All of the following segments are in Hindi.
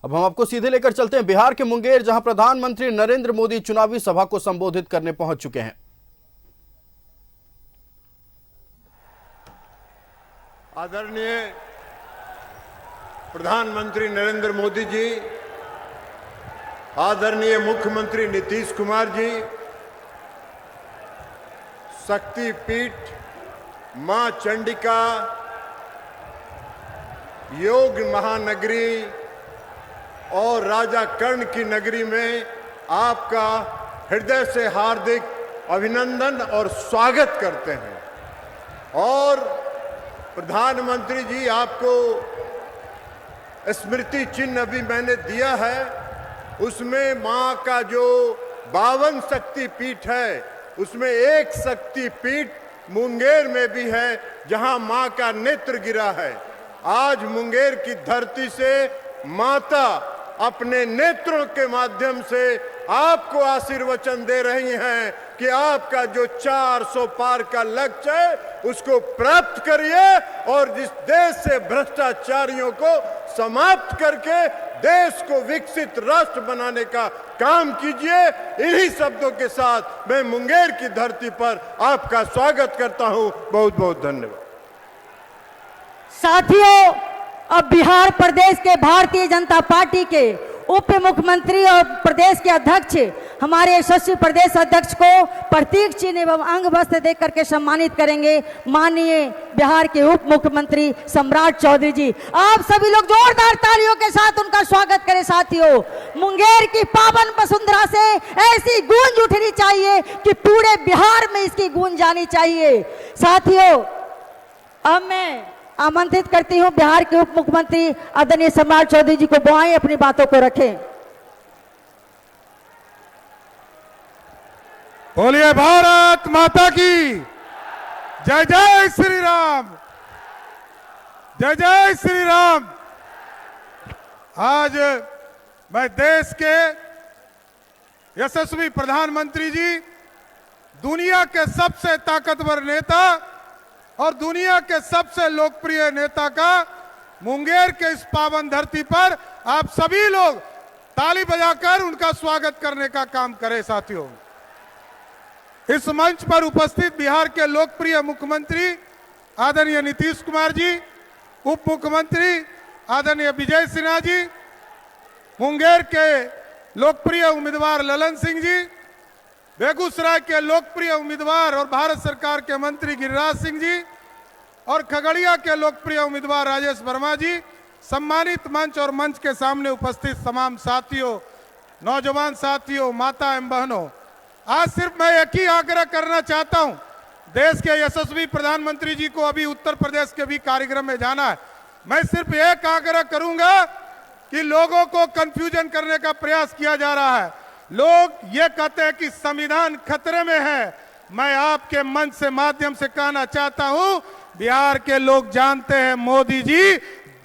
अब हम आपको सीधे लेकर चलते हैं बिहार के मुंगेर, जहां प्रधानमंत्री नरेंद्र मोदी चुनावी सभा को संबोधित करने पहुंच चुके हैं। आदरणीय प्रधानमंत्री नरेंद्र मोदी जी, आदरणीय मुख्यमंत्री नीतीश कुमार जी, शक्तिपीठ मां चंडिका योग महानगरी और राजा कर्ण की नगरी में आपका हृदय से हार्दिक अभिनंदन और स्वागत करते हैं। और प्रधानमंत्री जी, आपको स्मृति चिन्ह अभी मैंने दिया है, उसमें मां का जो 52 शक्तिपीठ है उसमें एक शक्तिपीठ मुंगेर में भी है, जहां मां का नेत्र गिरा है। आज मुंगेर की धरती से माता अपने नेत्रों के माध्यम से आपको आशीर्वचन दे रही हैं कि आपका जो 400 पार का लक्ष्य है उसको प्राप्त करिए और जिस देश से भ्रष्टाचारियों को समाप्त करके देश को विकसित राष्ट्र बनाने का काम कीजिए। इन्हीं शब्दों के साथ मैं मुंगेर की धरती पर आपका स्वागत करता हूं। बहुत बहुत धन्यवाद। साथियों, अब बिहार प्रदेश के भारतीय जनता पार्टी के उप मुख्यमंत्री और प्रदेश के अध्यक्ष हमारे यशस्वी प्रदेश अध्यक्ष को प्रतीक चिन्ह एवं अंग वस्त्र देकर के सम्मानित करेंगे माननीय बिहार के उप मुख्यमंत्री सम्राट चौधरी जी। आप सभी लोग जोरदार तालियों के साथ उनका स्वागत करें। साथियों, मुंगेर की पावन वसुंधरा से ऐसी गूंज उठनी चाहिए कि पूरे बिहार में इसकी गूंज जानी चाहिए। साथियों, अब मैं आमंत्रित करती हूं बिहार के उप मुख्यमंत्री आदरणीय सम्राट चौधरी जी को, बुआएं अपनी बातों को रखें। बोलिए भारत माता की जय। जय श्री राम, जय जय श्री राम। आज मैं देश के यशस्वी प्रधानमंत्री जी, दुनिया के सबसे ताकतवर नेता और दुनिया के सबसे लोकप्रिय नेता का मुंगेर के इस पावन धरती पर आप सभी लोग ताली बजाकर उनका स्वागत करने का काम करें। साथियों, इस मंच पर उपस्थित बिहार के लोकप्रिय मुख्यमंत्री आदरणीय नीतीश कुमार जी, उप मुख्यमंत्री आदरणीय विजय सिन्हा जी, मुंगेर के लोकप्रिय उम्मीदवार ललन सिंह जी, बेगूसराय के लोकप्रिय उम्मीदवार और भारत सरकार के मंत्री गिरिराज सिंह जी और खगड़िया के लोकप्रिय उम्मीदवार राजेश वर्मा जी, सम्मानित मंच और मंच के सामने उपस्थित तमाम साथियों, नौजवान साथियों, माता एवं बहनों, आज सिर्फ मैं एक ही आग्रह करना चाहता हूं। देश के यशस्वी प्रधानमंत्री जी को अभी उत्तर प्रदेश के भी कार्यक्रम में जाना है। मैं सिर्फ एक आग्रह करूंगा कि लोगों को कंफ्यूजन करने का प्रयास किया जा रहा है। लोग ये कहते हैं कि संविधान खतरे में है। मैं आपके मंच से माध्यम से कहना चाहता हूं, बिहार के लोग जानते हैं मोदी जी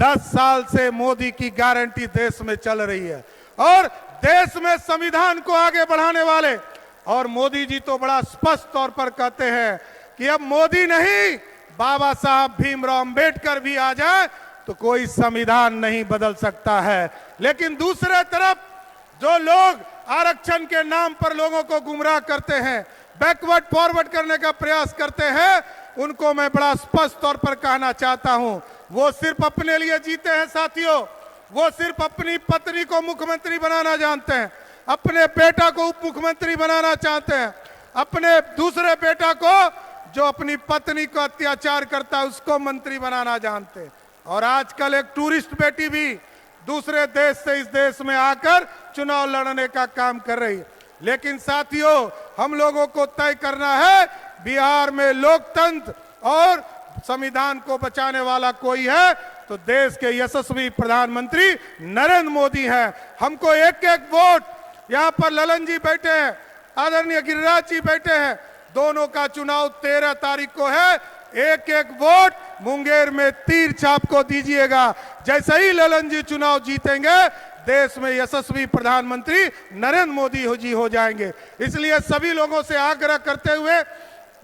10 साल से मोदी की गारंटी देश में चल रही है और देश में संविधान को आगे बढ़ाने वाले, और मोदी जी तो बड़ा स्पष्ट तौर पर कहते हैं कि अब मोदी नहीं, बाबा साहब भीमराव अंबेडकर भी आ जाए तो कोई संविधान नहीं बदल सकता है। लेकिन दूसरे तरफ जो लोग आरक्षण के नाम पर लोगों को गुमराह करते हैं, बैकवर्ड फॉरवर्ड करने का प्रयास करते हैं, उनको मैं बड़ा स्पष्ट तौर पर कहना चाहता हूं, वो सिर्फ अपने लिए जीते हैं। साथियों, वो सिर्फ अपनी पत्नी को मुख्यमंत्री बनाना जानते हैं, अपने बेटा को उप मुख्यमंत्री बनाना चाहते हैं, अपने दूसरे बेटा को जो अपनी पत्नी को अत्याचार करता है उसको मंत्री बनाना जानते हैं। और आजकल एक टूरिस्ट बेटी भी दूसरे देश से इस देश में आकर चुनाव लड़ने का काम कर रही है। लेकिन साथियों, हम लोगों को तय करना है बिहार में लोकतंत्र और संविधान को बचाने वाला कोई है तो देश के यशस्वी प्रधानमंत्री नरेंद्र मोदी हैं। हमको एक एक वोट, यहाँ पर ललन जी बैठे हैं, आदरणीय गिरिराज जी बैठे हैं, दोनों का चुनाव 13 तारीख को है। एक एक वोट मुंगेर में तीर छाप को दीजिएगा। जैसे ही ललन जी चुनाव जीतेंगे, देश में यशस्वी प्रधानमंत्री नरेंद्र मोदी जी हो जाएंगे। इसलिए सभी लोगों से आग्रह करते हुए,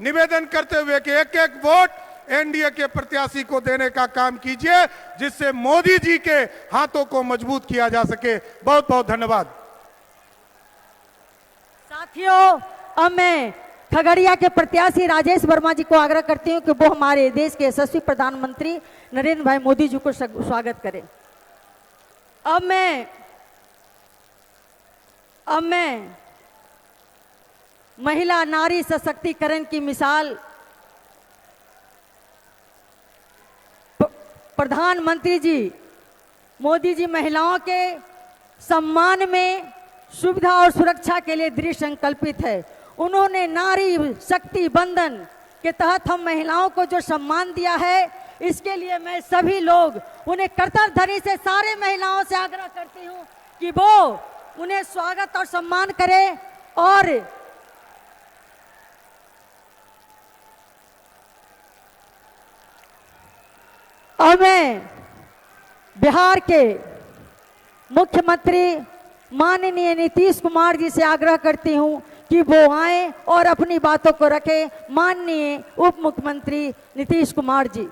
निवेदन करते हुए कि एक एक वोट एनडीए के प्रत्याशी को देने का काम कीजिए, जिससे मोदी जी के हाथों को मजबूत किया जा सके। बहुत बहुत धन्यवाद। साथियों, अब मैं खगड़िया के प्रत्याशी राजेश वर्मा जी को आग्रह करती हूं कि वो हमारे देश के यशस्वी प्रधानमंत्री नरेंद्र भाई मोदी जी को स्वागत करें। अब मैं महिला नारी सशक्तिकरण की मिसाल प्रधानमंत्री जी मोदी जी महिलाओं के सम्मान में, सुविधा और सुरक्षा के लिए दृढ़ संकल्पित है। उन्होंने नारी शक्ति बंधन के तहत हम महिलाओं को जो सम्मान दिया है, इसके लिए मैं सभी लोग उन्हें कर्तव्यधरी से सारे महिलाओं से आग्रह करती हूं कि वो उन्हें स्वागत और सम्मान करें। और अब मैं बिहार के मुख्यमंत्री माननीय नीतीश कुमार जी से आग्रह करती हूं कि वो आए और अपनी बातों को रखें। माननीय उप मुख्यमंत्री नीतीश कुमार जी।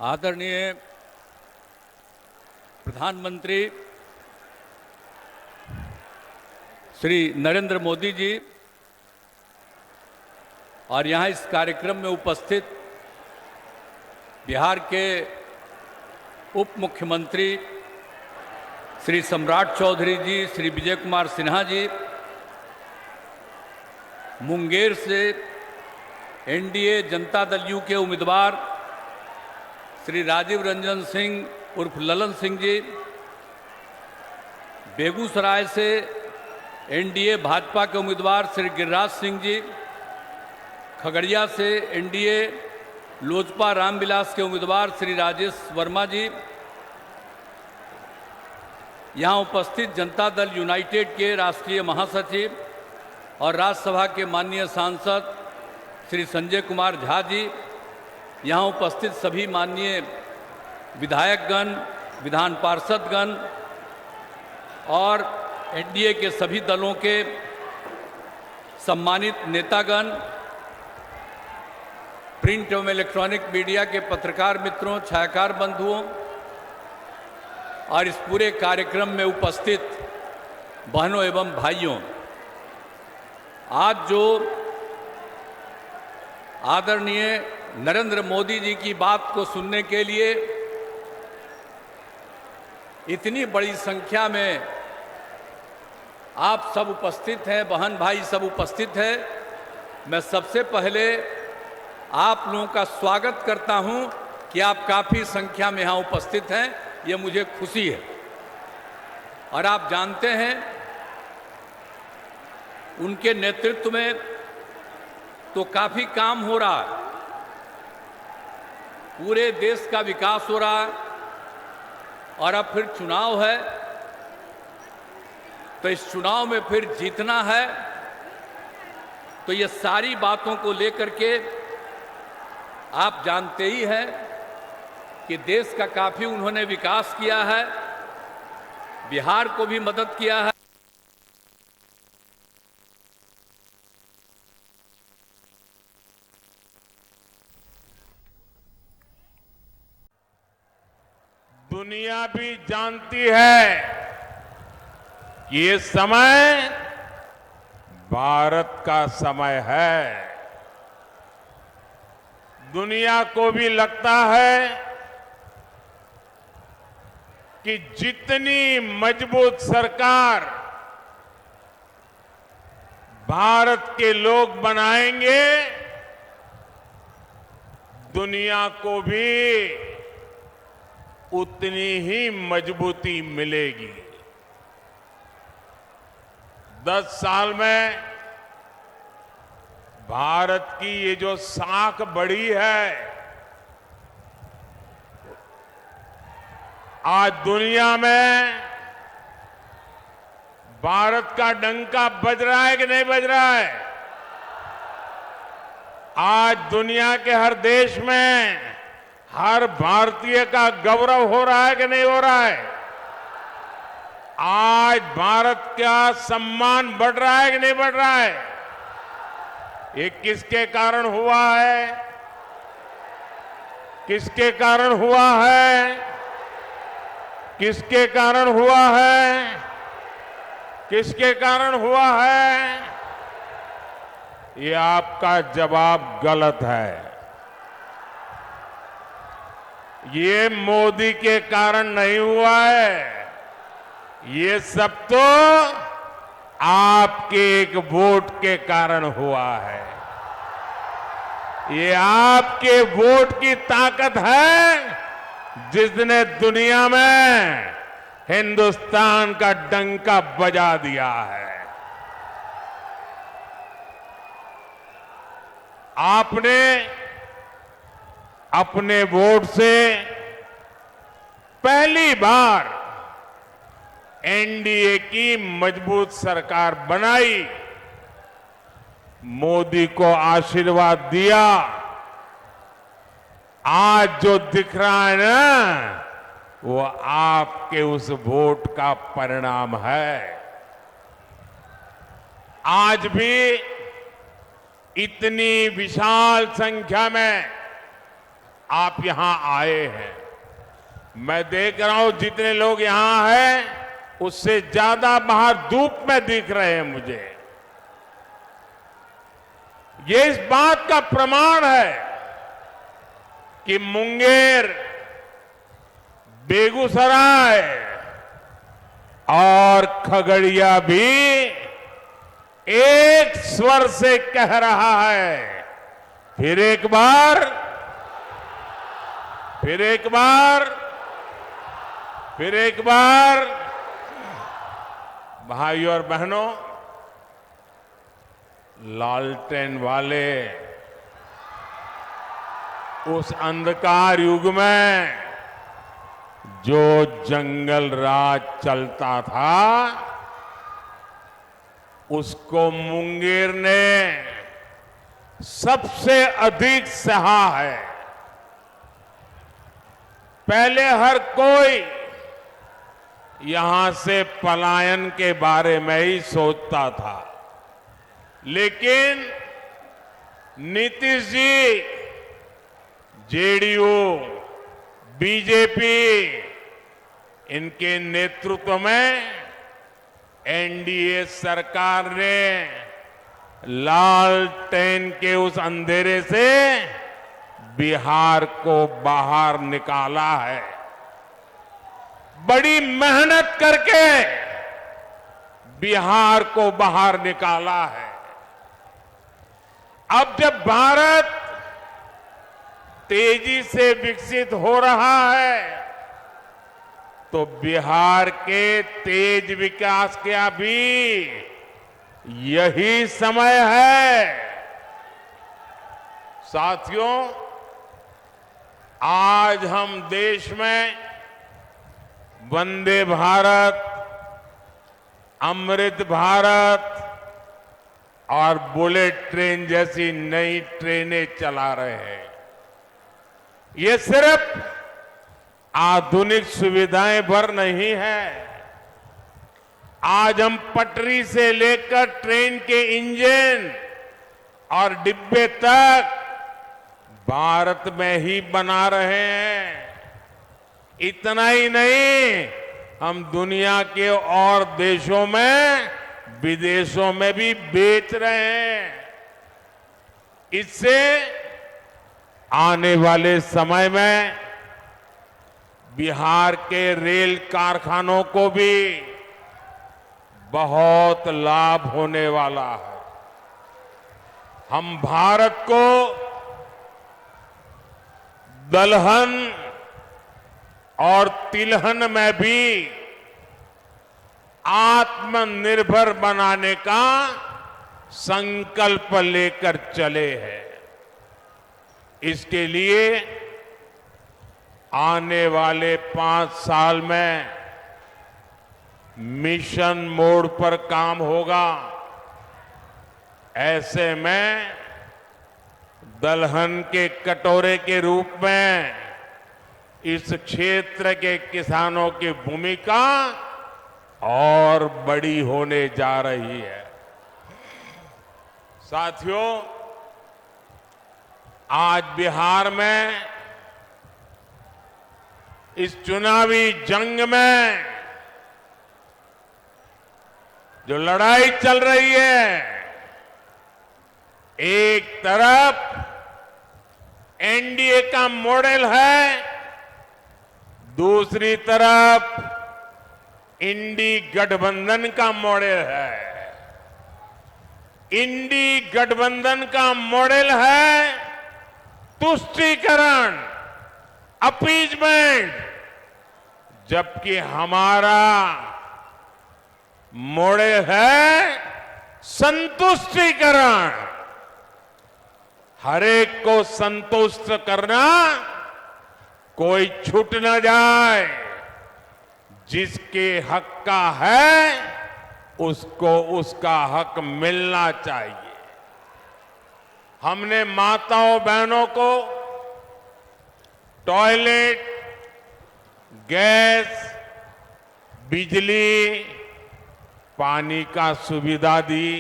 आदरणीय प्रधानमंत्री श्री नरेंद्र मोदी जी और यहाँ इस कार्यक्रम में उपस्थित बिहार के उप मुख्यमंत्री श्री सम्राट चौधरी जी, श्री विजय कुमार सिन्हा जी, मुंगेर से एनडीए जनता दल यू के उम्मीदवार श्री राजीव रंजन सिंह उर्फ ललन सिंह जी, बेगूसराय से एनडीए भाजपा के उम्मीदवार श्री गिरिराज सिंह जी, खगड़िया से एनडीए लोजपा रामविलास के उम्मीदवार श्री राजेश वर्मा जी, यहाँ उपस्थित जनता दल यूनाइटेड के राष्ट्रीय महासचिव और राज्यसभा के माननीय सांसद श्री संजय कुमार झा जी, यहाँ उपस्थित सभी माननीय विधायकगण, विधान पार्षदगण और एनडीए के सभी दलों के सम्मानित नेतागण, प्रिंट एवं इलेक्ट्रॉनिक मीडिया के पत्रकार मित्रों, छायाकार बंधुओं और इस पूरे कार्यक्रम में उपस्थित बहनों एवं भाइयों, आज जो आदरणीय नरेंद्र मोदी जी की बात को सुनने के लिए इतनी बड़ी संख्या में आप सब उपस्थित हैं, बहन भाई सब उपस्थित हैं, मैं सबसे पहले आप लोगों का स्वागत करता हूं कि आप काफ़ी संख्या में यहाँ उपस्थित हैं, ये मुझे खुशी है। और आप जानते हैं उनके नेतृत्व में तो काफ़ी काम हो रहा है, पूरे देश का विकास हो रहा है और अब फिर चुनाव है, तो इस चुनाव में फिर जीतना है। तो ये सारी बातों को लेकर के आप जानते ही हैं कि देश का काफ़ी उन्होंने विकास किया है, बिहार को भी मदद किया है। दुनिया भी जानती है कि ये समय भारत का समय है। दुनिया को भी लगता है कि जितनी मजबूत सरकार भारत के लोग बनाएंगे, दुनिया को भी उतनी ही मजबूती मिलेगी। 10 साल में भारत की ये जो साख बढ़ी है, आज दुनिया में भारत का डंका बज रहा है कि नहीं बज रहा है? आज दुनिया के हर देश में हर भारतीय का गौरव हो रहा है कि नहीं हो रहा है? आज भारत का सम्मान बढ़ रहा है कि नहीं बढ़ रहा है? ये किसके कारण हुआ है? किसके कारण हुआ है? किसके कारण हुआ है? किसके कारण हुआ है? ये आपका जवाब गलत है। ये मोदी के कारण नहीं हुआ है। ये सब तो आपके एक वोट के कारण हुआ है। ये आपके वोट की ताकत है जिसने दुनिया में हिंदुस्तान का डंका बजा दिया है। आपने अपने वोट से पहली बार एनडीए की मजबूत सरकार बनाई, मोदी को आशीर्वाद दिया। आज जो दिख रहा है ना, वो आपके उस वोट का परिणाम है। आज भी इतनी विशाल संख्या में आप यहां आए हैं। मैं देख रहा हूं जितने लोग यहां हैं उससे ज्यादा बाहर धूप में दिख रहे हैं मुझे। ये इस बात का प्रमाण है कि मुंगेर, बेगूसराय और खगड़िया भी एक स्वर से कह रहा है, फिर एक बार, फिर एक बार, फिर एक बार। भाइयों और बहनों, लालटेन वाले उस अंधकार युग में जो जंगल राज चलता था, उसको मुंगेर ने सबसे अधिक सहा है। पहले हर कोई यहां से पलायन के बारे में ही सोचता था, लेकिन नीतीश जी, जेडीयू, बीजेपी, इनके नेतृत्व में एनडीए सरकार ने लालटेन के उस अंधेरे से बिहार को बाहर निकाला है। बड़ी मेहनत करके बिहार को बाहर निकाला है। अब जब भारत तेजी से विकसित हो रहा है, तो बिहार के तेज विकास का भी यही समय है। साथियों, आज हम देश में वंदे भारत, अमृत भारत और बुलेट ट्रेन जैसी नई ट्रेनें चला रहे हैं। ये सिर्फ आधुनिक सुविधाएं भर नहीं है। आज हम पटरी से लेकर ट्रेन के इंजन और डिब्बे तक भारत में ही बना रहे हैं। इतना ही नहीं, हम दुनिया के और देशों में, विदेशों में भी बेच रहे हैं। इससे आने वाले समय में बिहार के रेल कारखानों को भी बहुत लाभ होने वाला है। हम भारत को दलहन और तिलहन में भी आत्मनिर्भर बनाने का संकल्प लेकर चले हैं। इसके लिए आने वाले 5 साल में मिशन मोड पर काम होगा। ऐसे में दलहन के कटोरे के रूप में इस क्षेत्र के किसानों की भूमिका और बड़ी होने जा रही है। साथियों, आज बिहार में इस चुनावी जंग में जो लड़ाई चल रही है, एक तरफ एनडीए का मॉडल है, दूसरी तरफ इंडी गठबंधन का मॉडल है। इंडी गठबंधन का मॉडल है तुष्टीकरण, अपीजमेंट, जबकि हमारा मॉडल है संतुष्टीकरण। हरेक को संतुष्ट करना, कोई छूट न जाए, जिसके हक का है उसको उसका हक मिलना चाहिए। हमने माताओं बहनों को टॉयलेट, गैस, बिजली, पानी का सुविधा दी।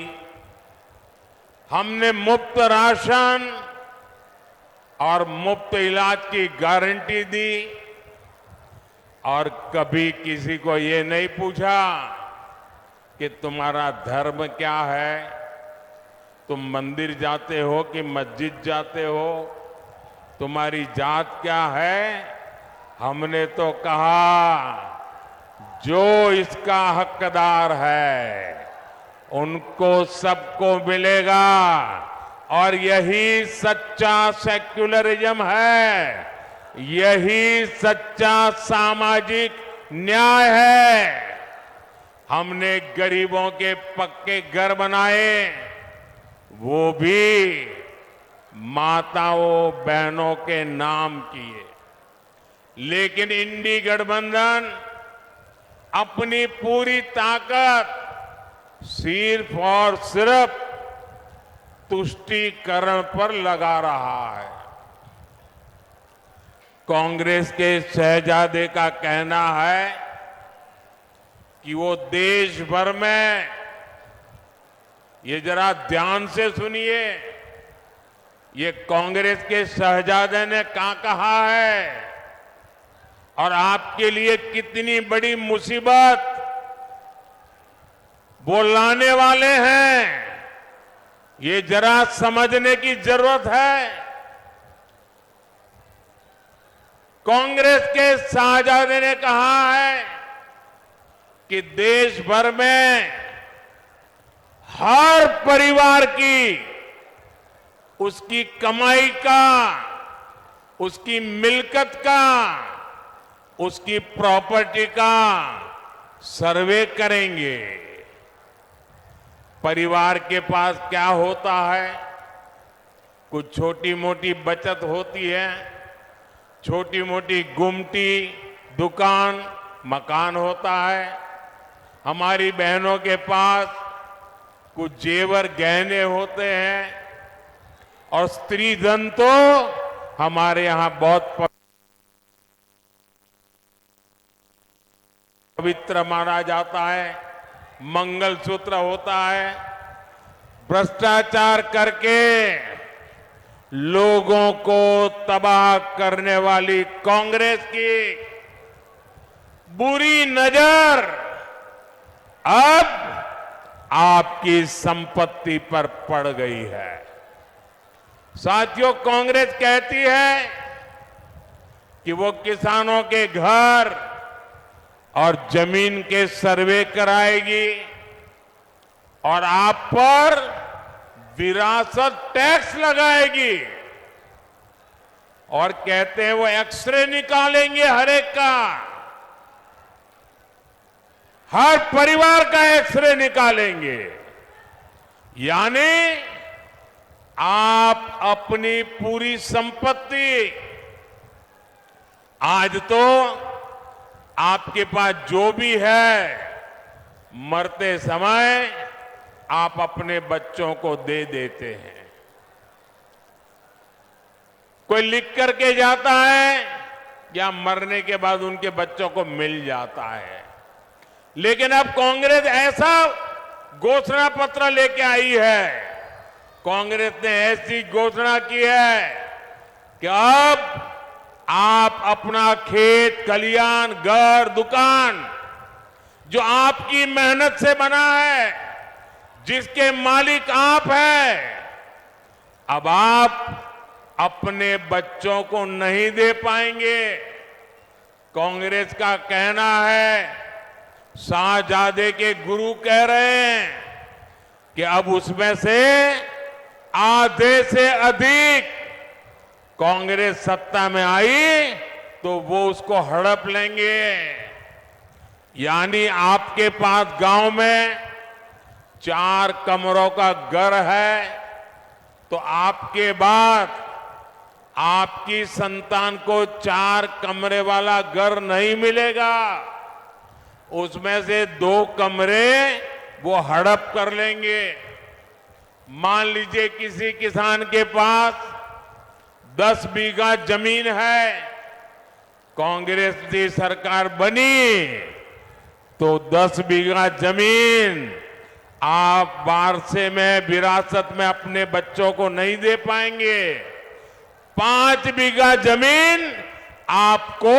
हमने मुफ्त राशन और मुफ्त इलाज की गारंटी दी और कभी किसी को ये नहीं पूछा कि तुम्हारा धर्म क्या है, तुम मंदिर जाते हो कि मस्जिद जाते हो, तुम्हारी जात क्या है। हमने तो कहा जो इसका हकदार है उनको सबको मिलेगा, और यही सच्चा सेक्युलरिज्म है, यही सच्चा सामाजिक न्याय है। हमने गरीबों के पक्के घर बनाए, वो भी माताओं बहनों के नाम किए। लेकिन इंडी गठबंधन अपनी पूरी ताकत सिर्फ और सिर्फ तुष्टीकरण पर लगा रहा है। कांग्रेस के शहजादे का कहना है कि वो देश भर में, ये जरा ध्यान से सुनिए, ये कांग्रेस के शहजादे ने क्या कहा है और आपके लिए कितनी बड़ी मुसीबत वो लाने वाले हैं, ये जरा समझने की जरूरत है। कांग्रेस के शहजादे ने कहा है कि देश भर में हर परिवार की उसकी कमाई का, उसकी मिल्कत का, उसकी प्रॉपर्टी का सर्वे करेंगे। परिवार के पास क्या होता है, कुछ छोटी मोटी बचत होती है, छोटी मोटी गुमटी, दुकान, मकान होता है। हमारी बहनों के पास कुछ जेवर गहने होते हैं, और स्त्री धन तो हमारे यहां बहुत पवित्र माना जाता है। मंगलसूत्र होता है। भ्रष्टाचार करके लोगों को तबाह करने वाली कांग्रेस की बुरी नजर अब आपकी संपत्ति पर पड़ गई है। साथियों, कांग्रेस कहती है कि वो किसानों के घर और जमीन के सर्वे कराएगी और आप पर विरासत टैक्स लगाएगी, और कहते हैं वो एक्सरे निकालेंगे हर एक का, हर परिवार का एक्सरे निकालेंगे। यानी आप अपनी पूरी संपत्ति, आज तो आपके पास जो भी है, मरते समय आप अपने बच्चों को दे देते हैं। कोई लिख करके जाता है या मरने के बाद उनके बच्चों को मिल जाता है। लेकिन अब कांग्रेस ऐसा घोषणा पत्र लेके आई है, कांग्रेस ने ऐसी घोषणा की है कि अब आप अपना खेत खलियान घर दुकान जो आपकी मेहनत से बना है, जिसके मालिक आप हैं, अब आप अपने बच्चों को नहीं दे पाएंगे। कांग्रेस का कहना है, शाहजादे के गुरु कह रहे हैं कि अब उसमें से आधे से अधिक कांग्रेस सत्ता में आई तो वो उसको हड़प लेंगे। यानी आपके पास गांव में 4 कमरों का घर है तो आपके बाद आपकी संतान को 4 कमरे वाला घर नहीं मिलेगा, उसमें से 2 कमरे वो हड़प कर लेंगे। मान लीजिए किसी किसान के पास 10 बीघा जमीन है, कांग्रेस की सरकार बनी तो 10 बीघा जमीन आप वारसे में विरासत में अपने बच्चों को नहीं दे पाएंगे। 5 बीघा जमीन आपको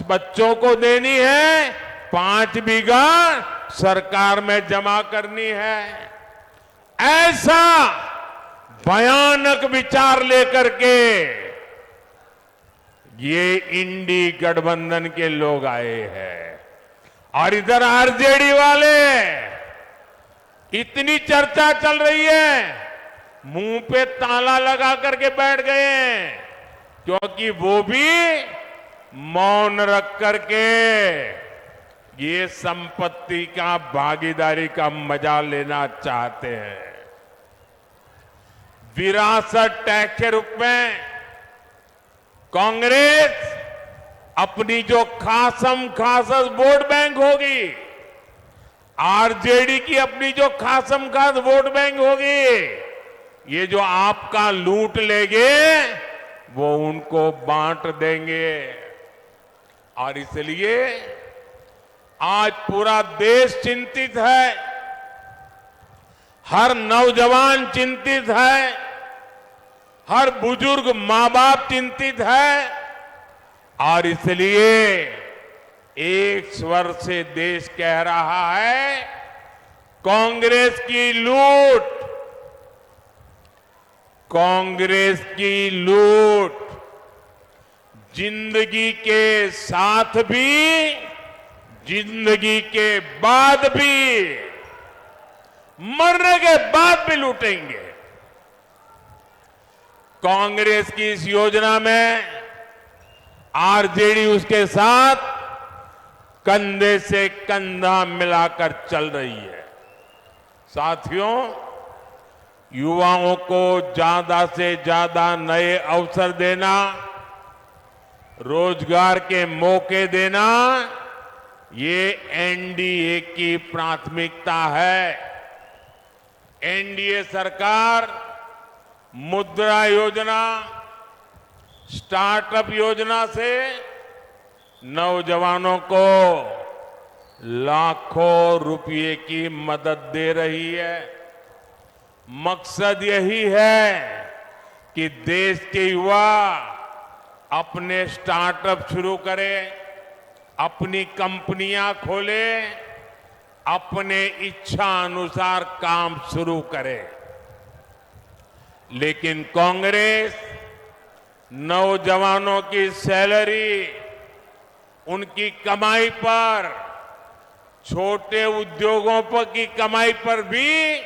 बच्चों को देनी है, 5 बीघा सरकार में जमा करनी है। ऐसा भयानक विचार लेकर के ये इंडी गठबंधन के लोग आए हैं। और इधर आरजेडी वाले, इतनी चर्चा चल रही है, मुंह पे ताला लगा करके बैठ गए हैं, क्योंकि वो भी मौन रख करके ये संपत्ति का भागीदारी का मजा लेना चाहते हैं। विरासत टैक्स के रूप में कांग्रेस अपनी जो खासम खास वोट बैंक होगी, आरजेडी की अपनी जो खासम खास वोट बैंक होगी, ये जो आपका लूट लेंगे वो उनको बांट देंगे। और इसलिए आज पूरा देश चिंतित है, हर नौजवान चिंतित है, हर बुजुर्ग मां बाप चिंतित है। और इसलिए एक स्वर से देश कह रहा है, कांग्रेस की लूट, कांग्रेस की लूट जिंदगी के साथ भी, जिंदगी के बाद भी, मरने के बाद भी लूटेंगे। कांग्रेस की इस योजना में आरजेडी उसके साथ कंधे से कंधा मिलाकर चल रही है। साथियों, युवाओं को ज्यादा से ज्यादा नए अवसर देना, रोजगार के मौके देना, ये एनडीए की प्राथमिकता है। एनडीए सरकार मुद्रा योजना, स्टार्टअप योजना से नौजवानों को लाखों रुपए की मदद दे रही है। मकसद यही है कि देश के युवा अपने स्टार्टअप शुरू करें, अपनी कंपनियां खोलें, अपने इच्छा अनुसार काम शुरू करें। लेकिन कांग्रेस नौजवानों की सैलरी, उनकी कमाई पर, छोटे उद्योगों पर की कमाई पर भी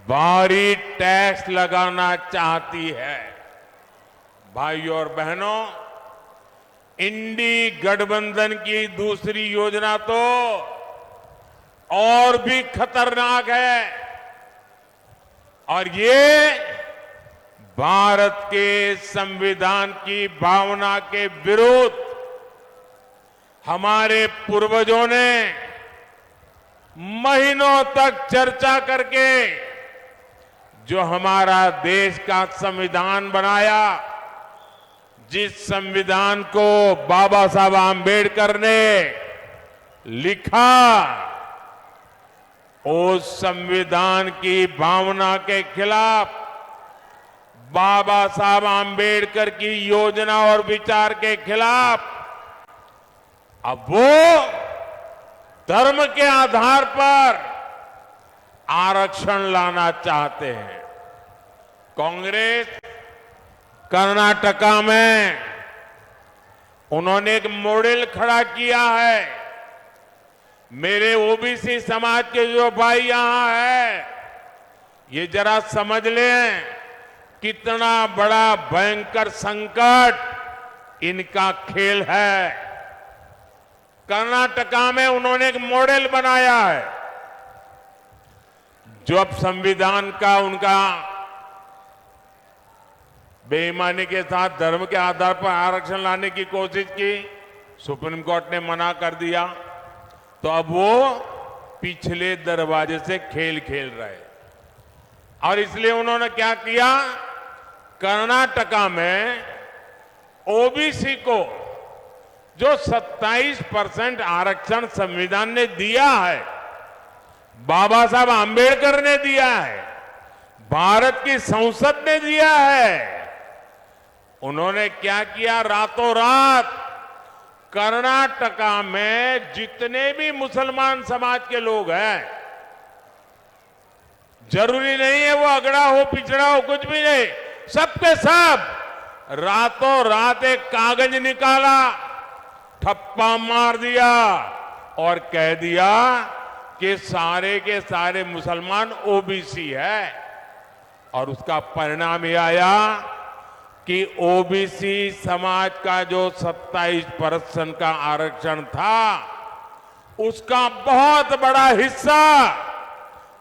भारी टैक्स लगाना चाहती है। भाइयों और बहनों, इंडी गठबंधन की दूसरी योजना तो और भी खतरनाक है, और ये भारत के संविधान की भावना के विरुद्ध हमारे पूर्वजों ने महीनों तक चर्चा करके जो हमारा देश का संविधान बनाया, जिस संविधान को बाबा साहब आम्बेडकर ने लिखा, उस संविधान की भावना के खिलाफ, बाबा साहब आम्बेडकर की योजना और विचार के खिलाफ अब वो धर्म के आधार पर आरक्षण लाना चाहते हैं। कांग्रेस कर्नाटका में उन्होंने एक मॉडल खड़ा किया है। मेरे ओबीसी समाज के जो भाई यहां है, ये जरा समझ लें कितना बड़ा भयंकर संकट इनका खेल है। कर्नाटका में उन्होंने एक मॉडल बनाया है। जो अब संविधान का उनका बेईमानी के साथ धर्म के आधार पर आरक्षण लाने की कोशिश की, सुप्रीम कोर्ट ने मना कर दिया, तो अब वो पिछले दरवाजे से खेल खेल रहे। और इसलिए उन्होंने क्या किया, कर्नाटका में ओबीसी को जो 27% आरक्षण संविधान ने दिया है, बाबा साहब आम्बेडकर ने दिया है, भारत की संसद ने दिया है, उन्होंने क्या किया, रातों रात कर्नाटका में जितने भी मुसलमान समाज के लोग हैं, जरूरी नहीं है वो अगड़ा हो पिछड़ा हो, कुछ भी नहीं, सबके सब रातों रात एक कागज निकाला, ठप्पा मार दिया और कह दिया कि सारे के सारे मुसलमान ओबीसी है। और उसका परिणाम यह आया कि ओबीसी समाज का जो 27% का आरक्षण था, उसका बहुत बड़ा हिस्सा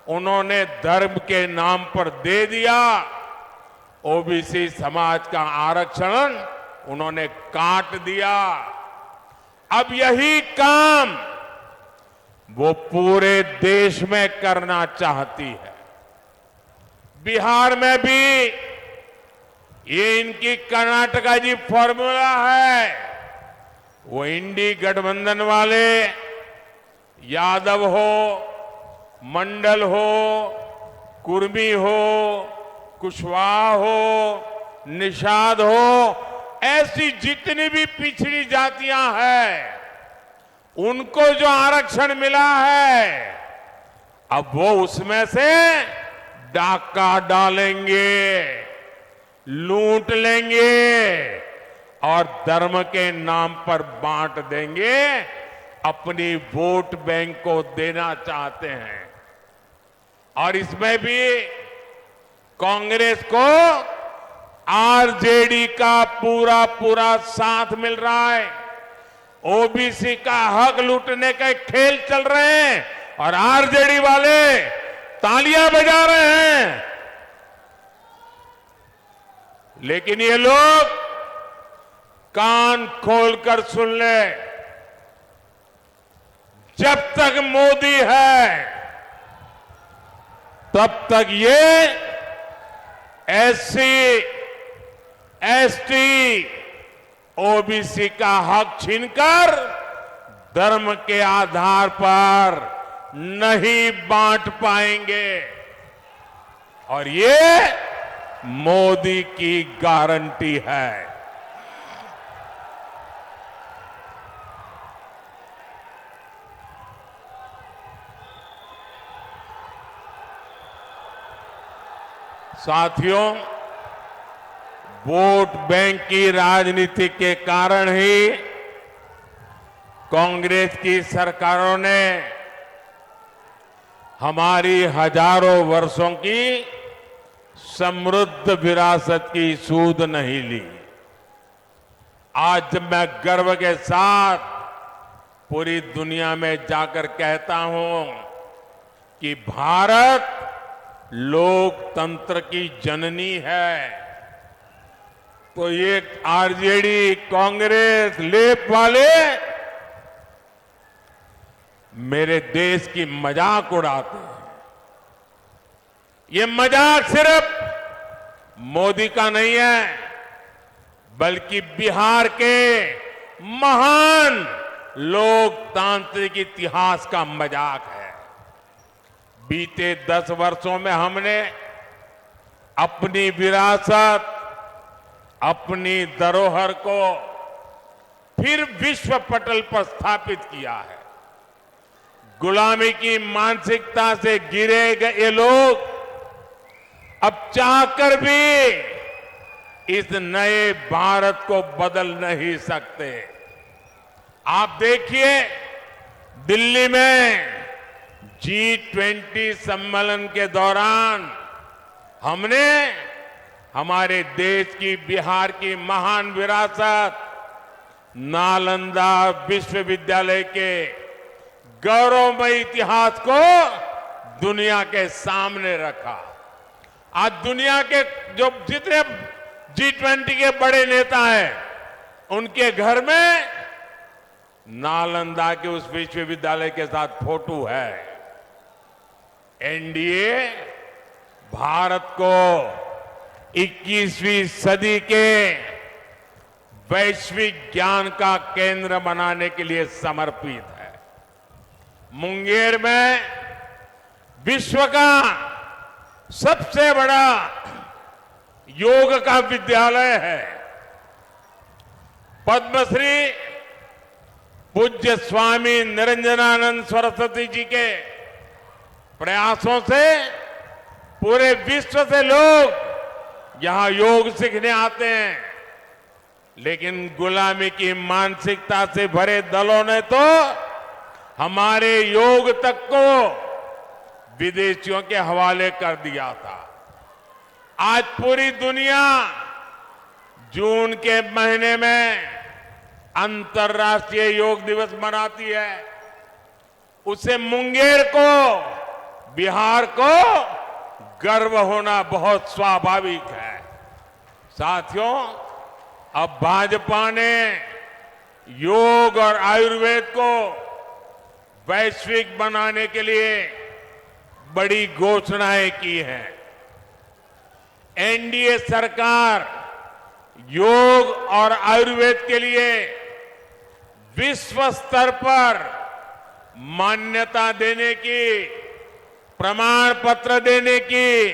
उन्होंने धर्म के नाम पर दे दिया। ओबीसी समाज का आरक्षण उन्होंने काट दिया। अब यही काम वो पूरे देश में करना चाहती है। बिहार में भी ये इनकी कर्नाटका जी फॉर्मूला है। वो इंडी गठबंधन वाले, यादव हो, मंडल हो, कुर्मी हो, कुशवाहा हो, निषाद हो, ऐसी जितनी भी पिछड़ी जातियां हैं, उनको जो आरक्षण मिला है, अब वो उसमें से डाका डालेंगे, लूट लेंगे और धर्म के नाम पर बांट देंगे, अपनी वोट बैंक को देना चाहते हैं। और इसमें भी कांग्रेस को आरजेडी का पूरा पूरा साथ मिल रहा है। ओबीसी का हक लूटने के खेल चल रहे हैं और आरजेडी वाले तालियां बजा रहे हैं। लेकिन ये लोग कान खोलकर सुन ले, जब तक मोदी है तब तक ये एससी, एसटी, ओबीसी का हक छीनकर धर्म के आधार पर नहीं बांट पाएंगे। और ये मोदी की गारंटी है। साथियों, वोट बैंक की राजनीति के कारण ही कांग्रेस की सरकारों ने हमारी हजारों वर्षों की समृद्ध विरासत की सूध नहीं ली। आज जब मैं गर्व के साथ पूरी दुनिया में जाकर कहता हूं कि भारत लोकतंत्र की जननी है, तो ये आरजेडी, कांग्रेस, लेप वाले मेरे देश की मजाक उड़ाते हैं। ये मजाक सिर्फ मोदी का नहीं है, बल्कि बिहार के महान लोकतांत्रिक इतिहास का मजाक है। बीते 10 वर्षों में हमने अपनी विरासत, अपनी धरोहर को फिर विश्व पटल पर स्थापित किया है। गुलामी की मानसिकता से घिरे गए लोग अब चाहकर भी इस नए भारत को बदल नहीं सकते। आप देखिए, दिल्ली में G20 सम्मेलन के दौरान हमने हमारे देश की, बिहार की महान विरासत, नालंदा विश्वविद्यालय के गौरवमय इतिहास को दुनिया के सामने रखा। आज दुनिया के जो जितने G20 के बड़े नेता हैं, उनके घर में नालंदा के उस विश्वविद्यालय के साथ फोटो है। एनडीए भारत को 21वीं सदी के वैश्विक ज्ञान का केंद्र बनाने के लिए समर्पित है। मुंगेर में विश्व का सबसे बड़ा योग का विद्यालय है। पद्मश्री पूज्य स्वामी निरंजनानंद सरस्वती जी के प्रयासों से पूरे विश्व से लोग यहां योग सीखने आते हैं। लेकिन गुलामी की मानसिकता से भरे दलों ने तो हमारे योग तक को विदेशियों के हवाले कर दिया था। आज पूरी दुनिया जून के महीने में अंतर्राष्ट्रीय योग दिवस मनाती है। उसे मुंगेर को, बिहार को गर्व होना बहुत स्वाभाविक है। साथियों, अब भाजपा ने योग और आयुर्वेद को वैश्विक बनाने के लिए बड़ी घोषणाएं की हैं। एनडीए सरकार योग और आयुर्वेद के लिए विश्व स्तर पर मान्यता देने की, प्रमाण पत्र देने की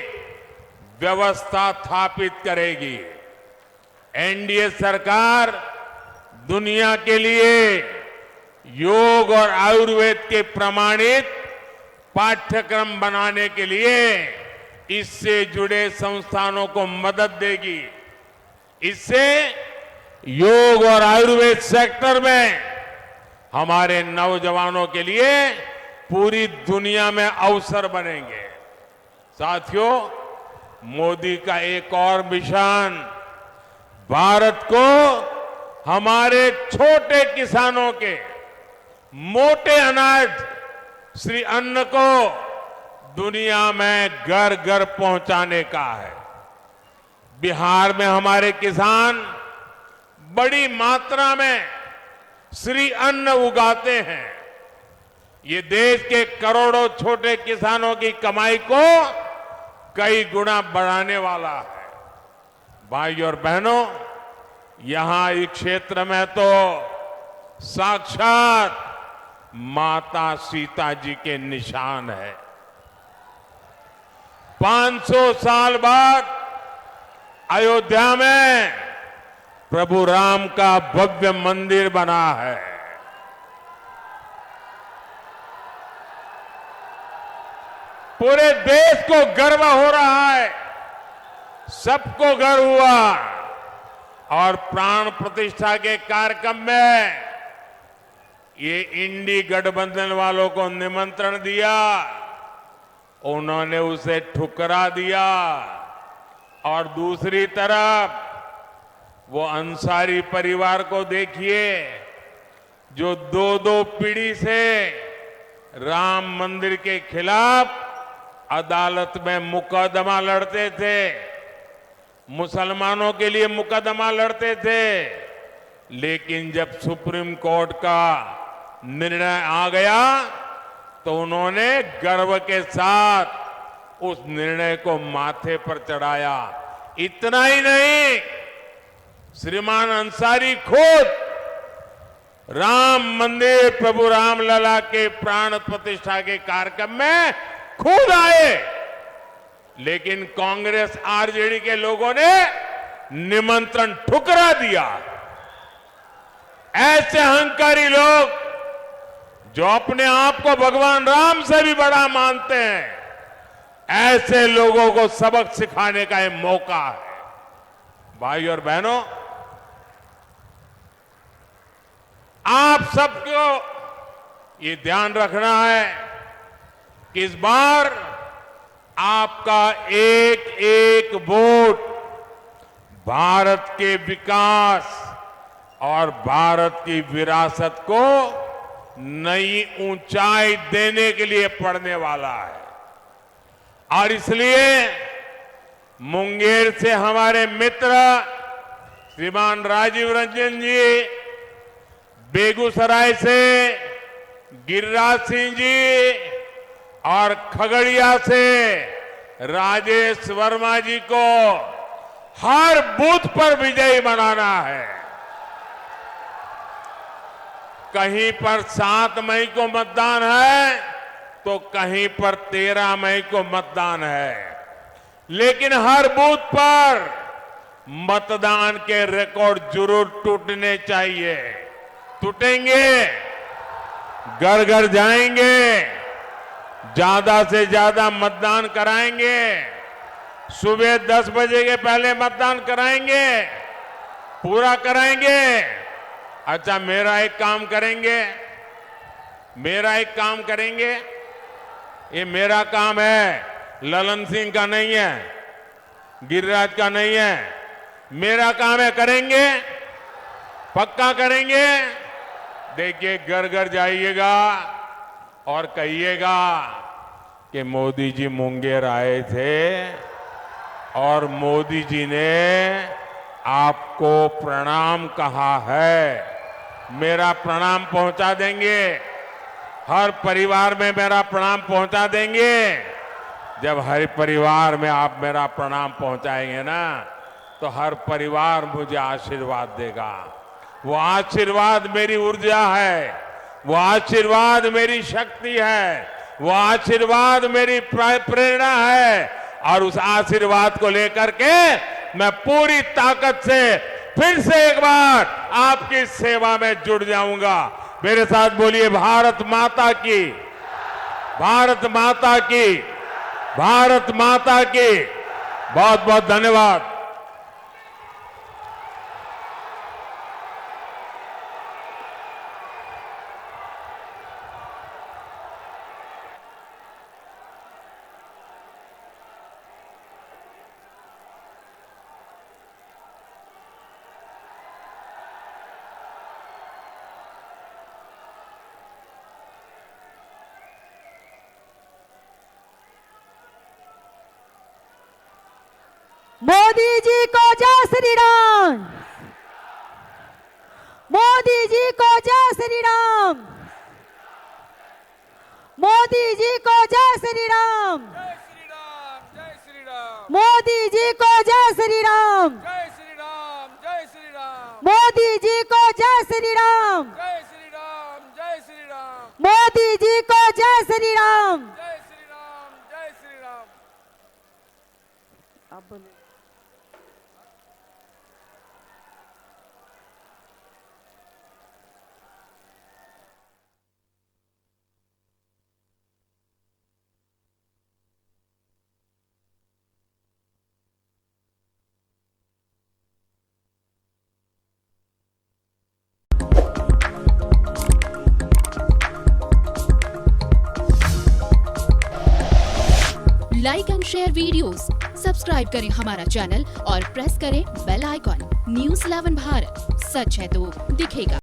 व्यवस्था स्थापित करेगी। एनडीए सरकार दुनिया के लिए योग और आयुर्वेद के प्रमाणित पाठ्यक्रम बनाने के लिए इससे जुड़े संस्थानों को मदद देगी। इससे योग और आयुर्वेद सेक्टर में हमारे नौजवानों के लिए पूरी दुनिया में अवसर बनेंगे। साथियों, मोदी का एक और मिशन भारत को हमारे छोटे किसानों के मोटे अनाज श्री अन्न को दुनिया में घर घर पहुंचाने का है। बिहार में हमारे किसान बड़ी मात्रा में श्री अन्न उगाते हैं। ये देश के करोड़ों छोटे किसानों की कमाई को कई गुना बढ़ाने वाला है। भाई और बहनों, यहां इस क्षेत्र में तो साक्षात माता सीता जी के निशान है। 500 साल बाद अयोध्या में प्रभु राम का भव्य मंदिर बना है। पूरे देश को गर्व हो रहा है, सबको गर्व हुआ। और प्राण प्रतिष्ठा के कार्यक्रम में ये इंडी गठबंधन वालों को निमंत्रण दिया, उन्होंने उसे ठुकरा दिया। और दूसरी तरफ वो अंसारी परिवार को देखिए, जो 2-2 पीढ़ी से राम मंदिर के खिलाफ अदालत में मुकदमा लड़ते थे, मुसलमानों के लिए मुकदमा लड़ते थे। लेकिन जब सुप्रीम कोर्ट का निर्णय आ गया तो उन्होंने गर्व के साथ उस निर्णय को माथे पर चढ़ाया। इतना ही नहीं, श्रीमान अंसारी खुद राम मंदिर प्रभु रामलला के प्राण प्रतिष्ठा के कार्यक्रम में खुद आए, लेकिन कांग्रेस आरजेडी के लोगों ने निमंत्रण ठुकरा दिया। ऐसे अहंकारी लोग जो अपने आप को भगवान राम से भी बड़ा मानते हैं, ऐसे लोगों को सबक सिखाने का यह मौका है। भाई और बहनों, आप सबको ये ध्यान रखना है कि इस बार आपका एक एक वोट भारत के विकास और भारत की विरासत को नई ऊंचाई देने के लिए पड़ने वाला है। और इसलिए मुंगेर से हमारे मित्र श्रीमान राजीव रंजन जी, बेगूसराय से गिरिराज सिंह जी और खगड़िया से राजेश वर्मा जी को हर बूथ पर विजयी बनाना है। कहीं पर 7 मई को मतदान है तो कहीं पर 13 मई को मतदान है, लेकिन हर बूथ पर मतदान के रिकॉर्ड जरूर टूटने चाहिए। टूटेंगे, घर घर जाएंगे, ज्यादा से ज्यादा मतदान कराएंगे, सुबह 10 बजे के पहले मतदान कराएंगे, पूरा कराएंगे। अच्छा, मेरा एक काम करेंगे, ये मेरा काम है, ललन सिंह का नहीं है, गिरिराज का नहीं है, मेरा काम है। करेंगे, पक्का करेंगे। देखिए, घर घर जाइएगा और कहिएगा कि मोदी जी मुंगेर आए थे और मोदी जी ने आपको प्रणाम कहा है। मेरा प्रणाम पहुंचा देंगे, हर परिवार में मेरा प्रणाम पहुंचा देंगे। जब हर परिवार में आप मेरा प्रणाम पहुंचाएंगे ना, तो हर परिवार मुझे आशीर्वाद देगा। वो आशीर्वाद मेरी ऊर्जा है, वो आशीर्वाद मेरी शक्ति है, वो आशीर्वाद मेरी प्रेरणा है। और उस आशीर्वाद को लेकर के मैं पूरी ताकत से फिर से एक बार आपकी सेवा में जुड़ जाऊंगा। मेरे साथ बोलिए, भारत माता की, भारत माता की, भारत माता की। बहुत बहुत धन्यवाद। मोदी जी को जय श्री राम, मोदी जी को जय श्री राम, मोदी जी को जय श्री राम, मोदी जी को जय श्री राम, मोदी जी को जय श्री राम, मोदी जी को जय श्री राम। अब बोलो। Like and share videos, subscribe करें हमारा चैनल और प्रेस करें बेल आइकॉन। न्यूज़ 11 भारत, सच है तो दिखेगा।